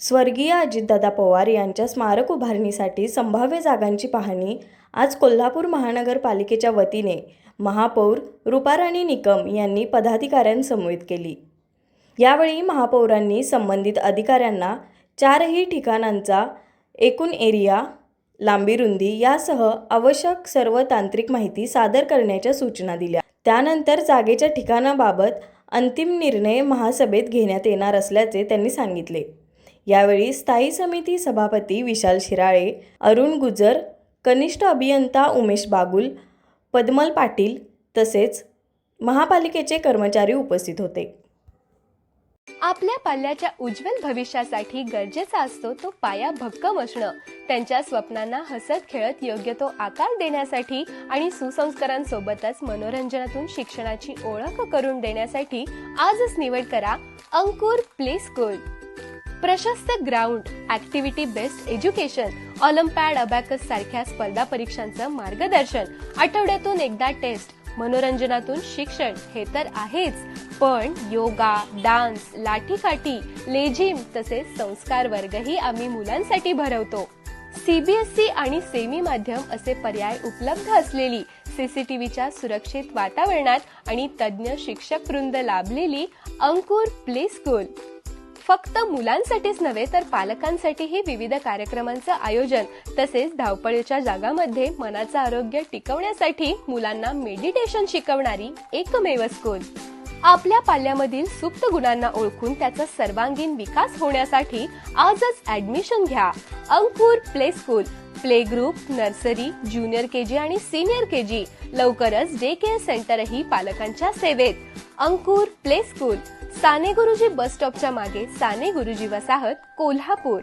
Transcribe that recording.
स्वर्गीय अजितदादा पवार यांच्या स्मारक उभारणीसाठी संभाव्य जागांची पाहणी आज कोल्हापूर महानगरपालिकेच्या वतीने महापौर रुपाराणी निकम यांनी पदाधिकाऱ्यांसमवेत केली। यावेळी महापौरांनी संबंधित अधिकाऱ्यांना 4ही ठिकाणांचा एकूण एरिया, लांबी रुंदी यासह आवश्यक सर्व तांत्रिक माहिती सादर करण्याच्या सूचना दिल्या। त्यानंतर जागेच्या ठिकाणाबाबत अंतिम निर्णय महासभेत घेण्यात येणार असल्याचे त्यांनी सांगितले। यावेळी स्थायी समिती सभापती विशाल शिराळे, अरुण गुजर, कनिष्ठ अभियंता उमेश बागुल, पद्मल पाटील तसेच महापालिकेचे कर्मचारी उपस्थित होते। आपल्या पाल्याच्या उज्ज्वल भविष्यासाठी गरजेचा असतो तो पाया भक्कम असणं। त्यांच्या स्वप्नांना हसत खेळत योग्य तो आकार देण्यासाठी आणि सुसंस्कारांसोबतच मनोरंजनातून शिक्षणाची ओळख करून देण्यासाठी आजच निवड करा अंकुर प्ले स्कूल। प्रशस्त ground, activity based education, Olympiad, abacus सारख्या स्पर्धा परीक्षांचं मार्गदर्शन, आठवड्यातून एकदा टेस्ट, मनोरंजनातून शिक्षण हे तर आहेच, पण योगा, डान्स, लाठीकाठी, लेझिम तसेच संस्कार वर्गही आम्ही मुलांसाठी भरवतो। सीबीएसई आणि सेमी माध्यम असे पर्याय उपलब्ध असलेली, सीसीटीव्हीच्या सुरक्षित वातावरणात आणि तज्ज्ञ शिक्षक वृंद लाभलेली अंकुर प्ले स्कूल फक्त मुलांसाठीच नव्हे तर पालकांसाठीही विविध कार्यक्रमांचं आयोजन तसेच धावपळीच्या जागांमध्ये मनाचं आरोग्य टिकवण्यासाठी मुलांना मेडिटेशन शिकवणारी एकमेव स्कूल। आपल्या पाल्यामधील सुप्त गुणांना ओळखून त्याचा सर्वांगीण विकास होण्यासाठी आजच ऍडमिशन घ्या Ankur play school. Play group, nursery, junior KG आणि सीनियर केजी, लवकरच डे केअर सेंटरही पालकांच्या सेवेत। अंकुर प्ले स्कूल, साने गुरुजी बस स्टॉपच्या मागे, साने गुरुजी वसाहत, कोल्हापूर।